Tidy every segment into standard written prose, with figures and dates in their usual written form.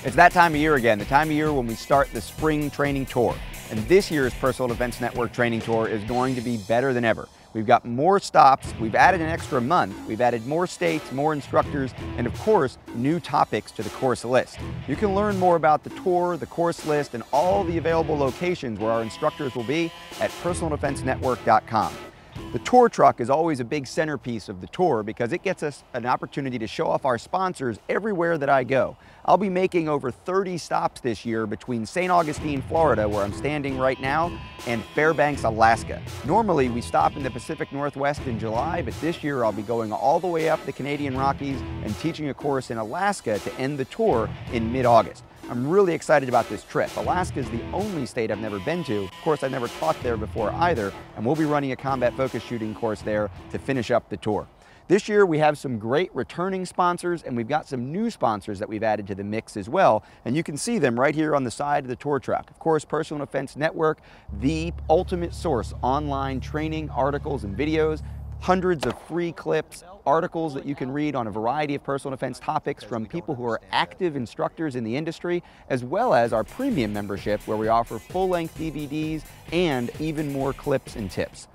It's that time of year again, the time of year when we start the spring training tour. And this year's Personal Defense Network training tour is going to be better than ever. We've got more stops, we've added an extra month, we've added more states, more instructors, and of course, new topics to the course list. You can learn more about the tour, the course list, and all the available locations where our instructors will be at personaldefensenetwork.com. The tour truck is always a big centerpiece of the tour because it gets us an opportunity to show off our sponsors everywhere that I go. I'll be making over 30 stops this year between St. Augustine, Florida, where I'm standing right now, and Fairbanks, Alaska. Normally, we stop in the Pacific Northwest in July, but this year I'll be going all the way up the Canadian Rockies and teaching a course in Alaska to end the tour in mid-August. I'm really excited about this trip. Alaska is the only state I've never been to. Of course, I've never taught there before either, and we'll be running a combat focus shooting course there to finish up the tour. This year, we have some great returning sponsors, and we've got some new sponsors that we've added to the mix as well, and you can see them right here on the side of the tour truck. Of course, Personal Defense Network, the ultimate source, online training, articles, and videos. Hundreds of free clips, articles that you can read on a variety of personal defense topics from people who are active instructors in the industry, as well as our premium membership where we offer full-length DVDs and even more clips and tips.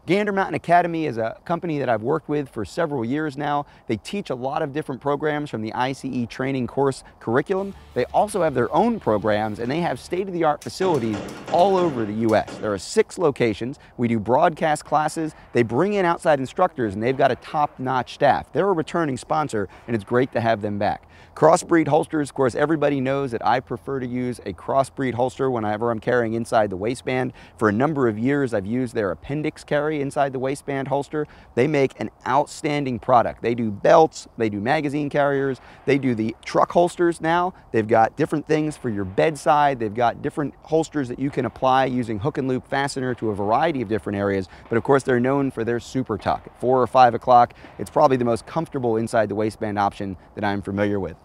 Gander Mountain Academy is a company that I've worked with for several years now. They teach a lot of different programs from the ICE training course curriculum. They also have their own programs, and they have state-of-the-art facilities all over the U.S. There are 6 locations. We do broadcast classes. They bring in outside instructors, and they've got a top-notch staff. They're a returning sponsor, and it's great to have them back. Crossbreed Holsters, of course, everybody knows that I prefer to use a Crossbreed holster whenever I'm carrying inside the waistband. For a number of years, I've used their appendix carry inside the waistband holster. They make an outstanding product. They do belts, they do magazine carriers, they do the truck holsters now. They've got different things for your bedside. They've got different holsters that you can apply using hook and loop fastener to a variety of different areas. But of course, they're known for their super tuck. At 4 or 5 o'clock, it's probably the most comfortable inside the waistband option that I'm familiar with.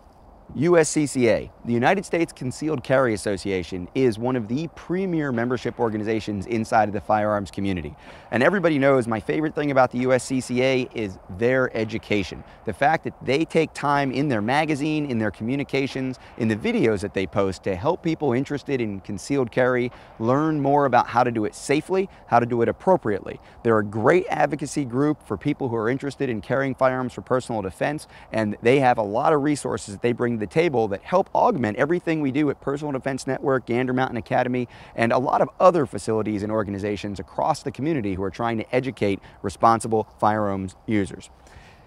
USCCA, the United States Concealed Carry Association, is one of the premier membership organizations inside of the firearms community. And everybody knows my favorite thing about the USCCA is their education. The fact that they take time in their magazine, in their communications, in the videos that they post to help people interested in concealed carry learn more about how to do it safely, how to do it appropriately. They're a great advocacy group for people who are interested in carrying firearms for personal defense, and they have a lot of resources that they bring to the table that help augment everything we do at Personal Defense Network, Gander Mountain Academy, and a lot of other facilities and organizations across the community who are trying to educate responsible firearms users.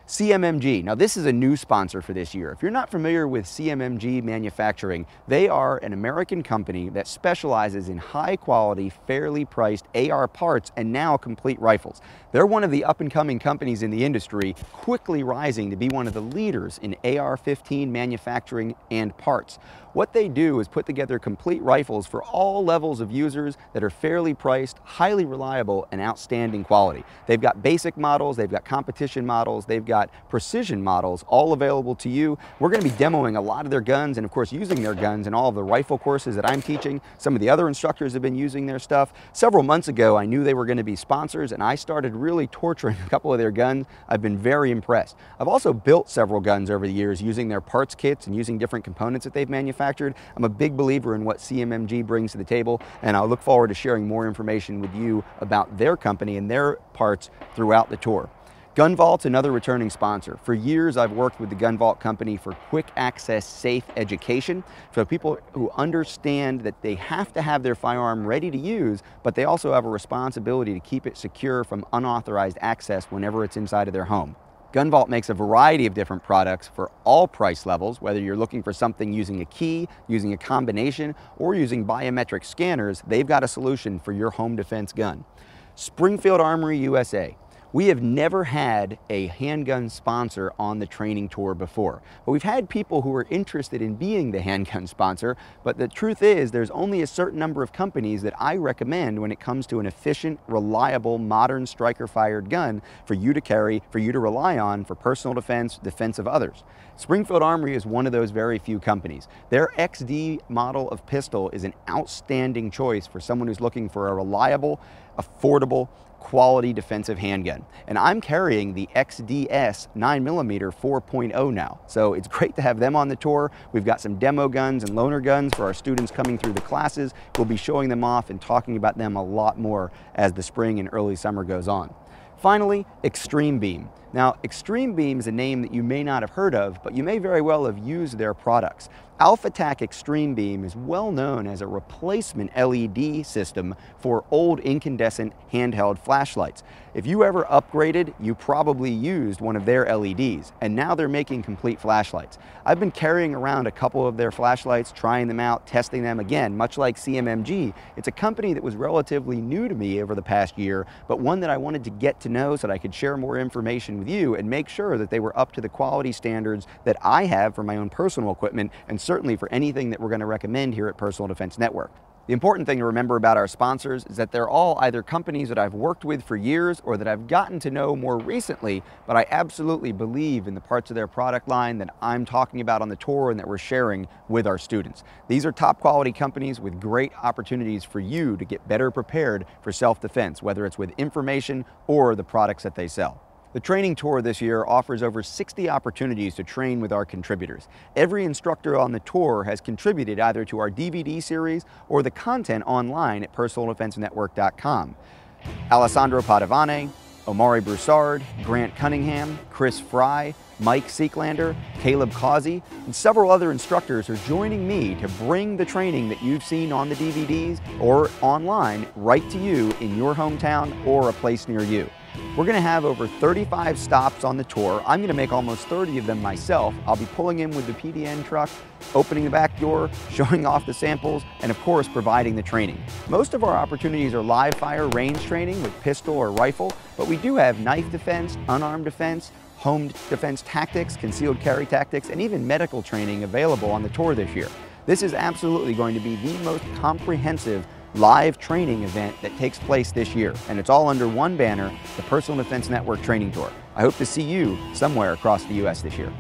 CMMG, now this is a new sponsor for this year. If you're not familiar with CMMG Manufacturing, they are an American company that specializes in high quality, fairly priced AR parts and now complete rifles. They're one of the up-and-coming companies in the industry, quickly rising to be one of the leaders in AR-15 manufacturing and parts. What they do is put together complete rifles for all levels of users that are fairly priced, highly reliable, and outstanding quality. They've got basic models, they've got competition models, they've got precision models, all available to you. We're going to be demoing a lot of their guns and of course using their guns in all of the rifle courses that I'm teaching. Some of the other instructors have been using their stuff. Several months ago, I knew they were going to be sponsors and I started really torturing a couple of their guns. I've been very impressed. I've also built several guns over the years using their parts kits and using different components that they've manufactured. I'm a big believer in what CMMG brings to the table, and I look forward to sharing more information with you about their company and their parts throughout the tour. Gun Vault's another returning sponsor. For years, I've worked with the Gun Vault company for quick access, safe education. So people who understand that they have to have their firearm ready to use, but they also have a responsibility to keep it secure from unauthorized access whenever it's inside of their home. Gun Vault makes a variety of different products for all price levels, whether you're looking for something using a key, using a combination, or using biometric scanners. They've got a solution for your home defense gun. Springfield Armory USA. We have never had a handgun sponsor on the training tour before, but we've had people who are interested in being the handgun sponsor, but the truth is there's only a certain number of companies that I recommend when it comes to an efficient, reliable, modern striker-fired gun for you to carry, for you to rely on for personal defense, defense of others. Springfield Armory is one of those very few companies. Their XD model of pistol is an outstanding choice for someone who's looking for a reliable, affordable, quality defensive handgun. And I'm carrying the XDS 9mm 4.0 now. So it's great to have them on the tour. We've got some demo guns and loaner guns for our students coming through the classes. We'll be showing them off and talking about them a lot more as the spring and early summer goes on. Finally, Extreme Beam. Now, Extreme Beam is a name that you may not have heard of, but you may very well have used their products. AlphaTac Extreme Beam is well known as a replacement LED system for old incandescent handheld flashlights. If you ever upgraded, you probably used one of their LEDs, and now they're making complete flashlights. I've been carrying around a couple of their flashlights, trying them out, testing them again, much like CMMG. It's a company that was relatively new to me over the past year, but one that I wanted to get to know so that I could share more information with you and make sure that they were up to the quality standards that I have for my own personal equipment, and certainly for anything that we're going to recommend here at Personal Defense Network. The important thing to remember about our sponsors is that they're all either companies that I've worked with for years or that I've gotten to know more recently, but I absolutely believe in the parts of their product line that I'm talking about on the tour and that we're sharing with our students. These are top quality companies with great opportunities for you to get better prepared for self-defense, whether it's with information or the products that they sell. The training tour this year offers over 60 opportunities to train with our contributors. Every instructor on the tour has contributed either to our DVD series or the content online at personaldefensenetwork.com. Alessandro Padovane, Omari Broussard, Grant Cunningham, Chris Fry, Mike Seeklander, Caleb Causey, and several other instructors are joining me to bring the training that you've seen on the DVDs or online right to you in your hometown or a place near you. We're going to have over 35 stops on the tour. I'm going to make almost 30 of them myself. I'll be pulling in with the PDN truck, opening the back door, showing off the samples, and of course providing the training. Most of our opportunities are live fire range training with pistol or rifle, but we do have knife defense, unarmed defense, home defense tactics, concealed carry tactics, and even medical training available on the tour this year. This is absolutely going to be the most comprehensive live training event that takes place this year, and it's all under one banner, the Personal Defense Network Training Tour. I hope to see you somewhere across the U.S. this year.